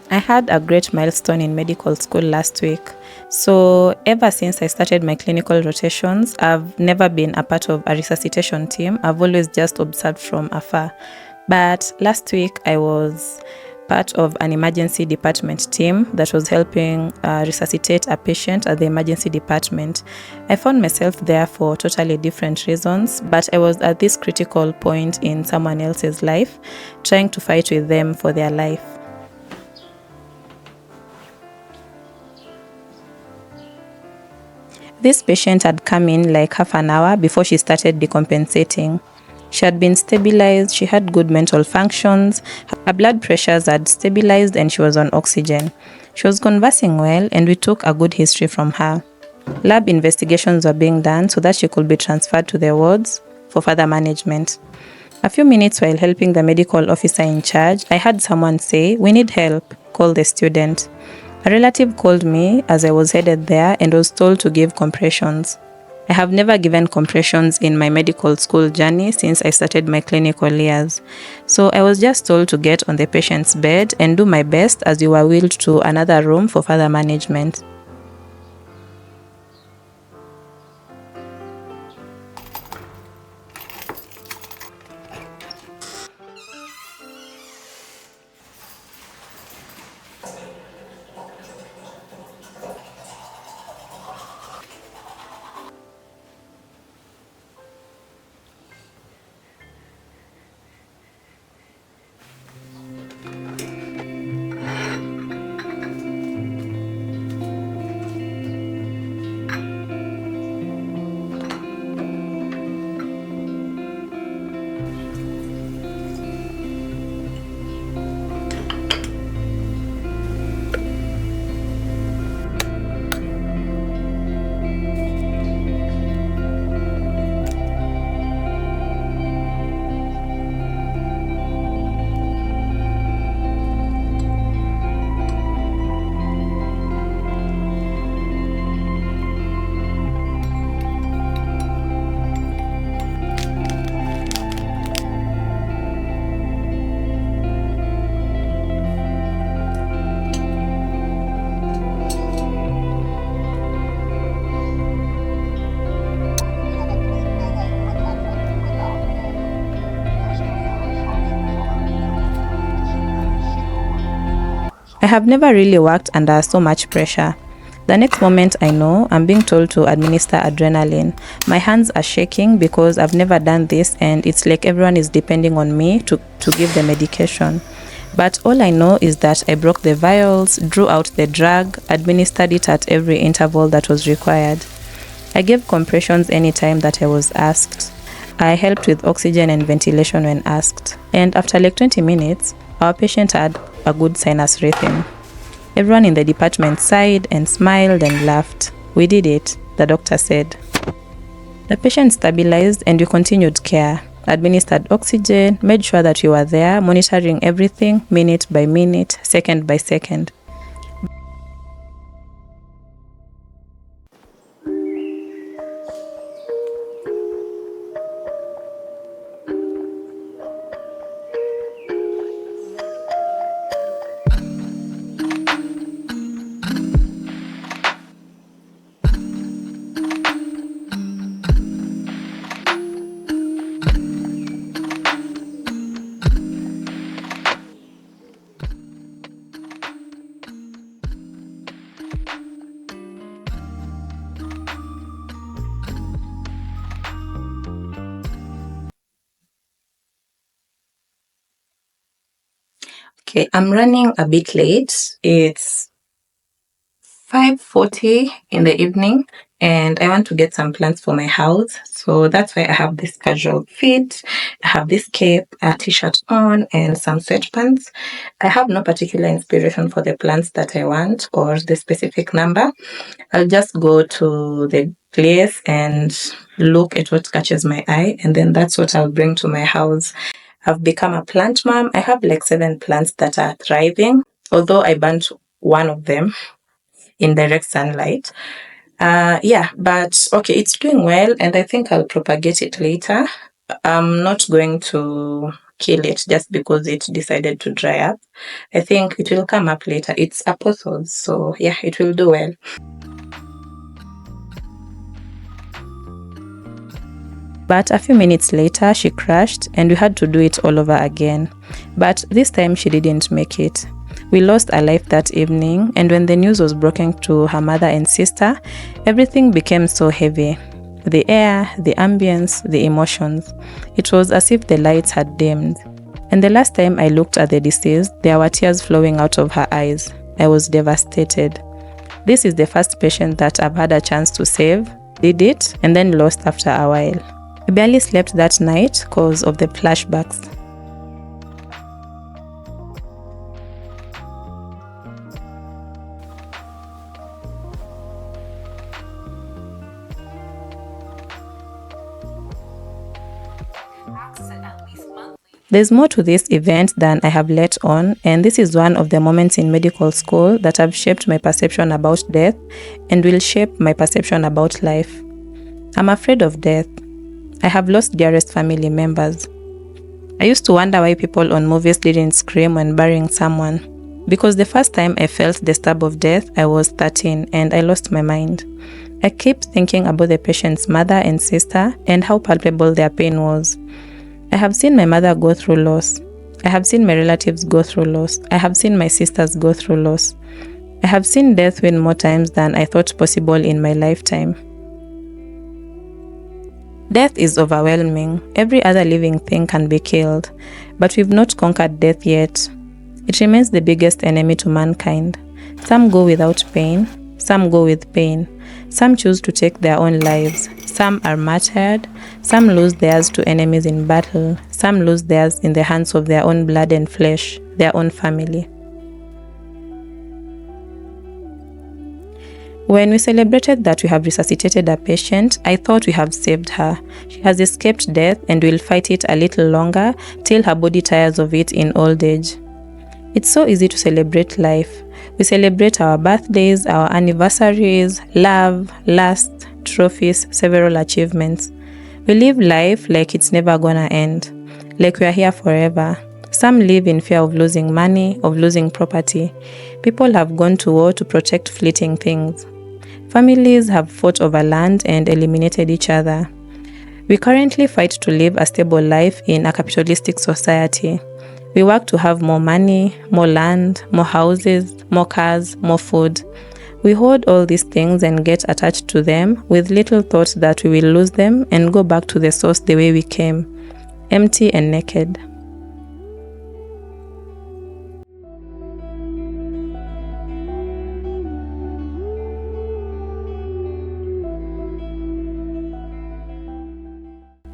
I had a great milestone in medical school last week. So, ever since I started my clinical rotations, I've never been a part of a resuscitation team. I've always just observed from afar. But last week, I was part of an emergency department team that was helping resuscitate a patient at the emergency department. I found myself there for totally different reasons, but I was at this critical point in someone else's life, trying to fight with them for their life. This patient had come in like half an hour before she started decompensating. She had been stabilized, she had good mental functions, her blood pressures had stabilized and she was on oxygen. She was conversing well and we took a good history from her. Lab investigations were being done so that she could be transferred to the wards for further management. A few minutes while helping the medical officer in charge, I heard someone say, "We need help, call the student." A relative called me as I was headed there and was told to give compressions. I have never given compressions in my medical school journey since I started my clinical years. So I was just told to get on the patient's bed and do my best as we were wheeled to another room for further management. I have never really worked under so much pressure. The next moment I know, I'm being told to administer adrenaline. My hands are shaking because I've never done this and it's like everyone is depending on me to give the medication. But all I know is that I broke the vials, drew out the drug, administered it at every interval that was required. I gave compressions anytime that I was asked. I helped with oxygen and ventilation when asked. And after like 20 minutes, our patient had a good sinus rhythm. Everyone in the department sighed and smiled and laughed. "We did it," the doctor said. The patient stabilized and we continued care, administered oxygen, made sure that we were there, monitoring everything minute by minute, second by second. Okay, I'm running a bit late. It's 5:40 in the evening and I want to get some plants for my house. So that's why I have this casual fit. I have this cape, a t-shirt on and some sweatpants. I have no particular inspiration for the plants that I want or the specific number. I'll just go to the place and look at what catches my eye and then that's what I'll bring to my house. I've become a plant mom. I have like 7 plants that are thriving, although I burnt one of them in direct sunlight. Yeah, but okay, it's doing well and I think I'll propagate it later. I'm not going to kill it just because it decided to dry up. I think it will come up later. It's apostles, so yeah, it will do well. But a few minutes later, she crashed and we had to do it all over again. But this time she didn't make it. We lost a life that evening, and when the news was broken to her mother and sister, everything became so heavy. The air, the ambience, the emotions. It was as if the lights had dimmed. And the last time I looked at the deceased, there were tears flowing out of her eyes. I was devastated. This is the first patient that I've had a chance to save, did it, and then lost after a while. I barely slept that night because of the flashbacks. There's more to this event than I have let on, and this is one of the moments in medical school that have shaped my perception about death and will shape my perception about life. I'm afraid of death. I have lost dearest family members. I used to wonder why people on movies didn't scream when burying someone. Because the first time I felt the stab of death, I was 13 and I lost my mind. I kept thinking about the patient's mother and sister and how palpable their pain was. I have seen my mother go through loss. I have seen my relatives go through loss. I have seen my sisters go through loss. I have seen death win more times than I thought possible in my lifetime. Death is overwhelming. Every other living thing can be killed, but we've not conquered death yet. It remains the biggest enemy to mankind. Some go without pain, some go with pain. Some choose to take their own lives. Some are martyred. Some lose theirs to enemies in battle. Some lose theirs in the hands of their own blood and flesh, their own family. When we celebrated that we have resuscitated a patient, I thought we have saved her. She has escaped death and will fight it a little longer till her body tires of it in old age. It's so easy to celebrate life. We celebrate our birthdays, our anniversaries, love, lust, trophies, several achievements. We live life like it's never gonna end, like we are here forever. Some live in fear of losing money, of losing property. People have gone to war to protect fleeting things. Families have fought over land and eliminated each other. We currently fight to live a stable life in a capitalistic society. We work to have more money, more land, more houses, more cars, more food. We hoard all these things and get attached to them with little thought that we will lose them and go back to the source the way we came, empty and naked.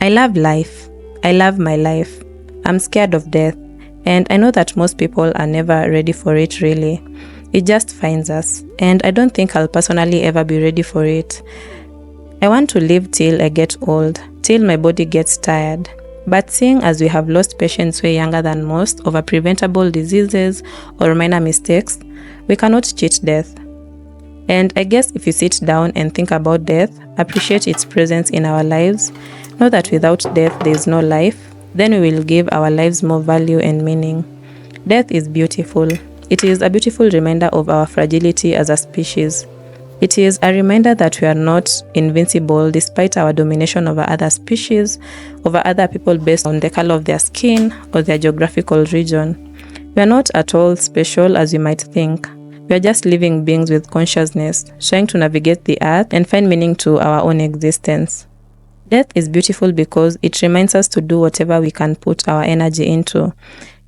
I love life. I love my life. I'm scared of death. And I know that most people are never ready for it really. It just finds us. And I don't think I'll personally ever be ready for it. I want to live till I get old, till my body gets tired. But seeing as we have lost patients way younger than most over preventable diseases or minor mistakes, we cannot cheat death. And I guess if you sit down and think about death, appreciate its presence in our lives, know that without death there is no life, then we will give our lives more value and meaning. Death is beautiful. It is a beautiful reminder of our fragility as a species. It is a reminder that we are not invincible despite our domination over other species, over other people based on the color of their skin or their geographical region. We are not at all special as we might think. We are just living beings with consciousness, trying to navigate the earth and find meaning to our own existence. Death is beautiful because it reminds us to do whatever we can put our energy into.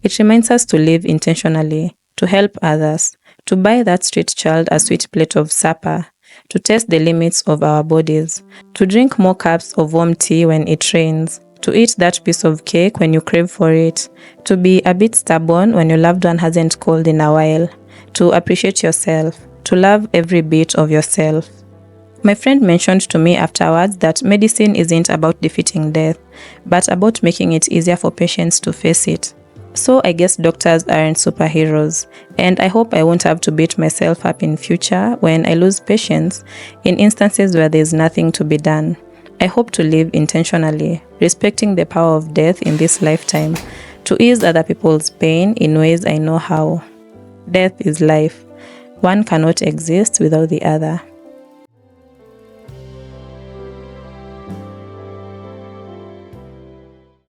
It reminds us to live intentionally, to help others, to buy that street child a sweet plate of supper, to test the limits of our bodies, to drink more cups of warm tea when it rains, to eat that piece of cake when you crave for it, to be a bit stubborn when your loved one hasn't called in a while, to appreciate yourself, to love every bit of yourself. My friend mentioned to me afterwards that medicine isn't about defeating death, but about making it easier for patients to face it. So I guess doctors aren't superheroes, and I hope I won't have to beat myself up in future when I lose patients in instances where there's nothing to be done. I hope to live intentionally, respecting the power of death in this lifetime, to ease other people's pain in ways I know how. Death is life. One cannot exist without the other.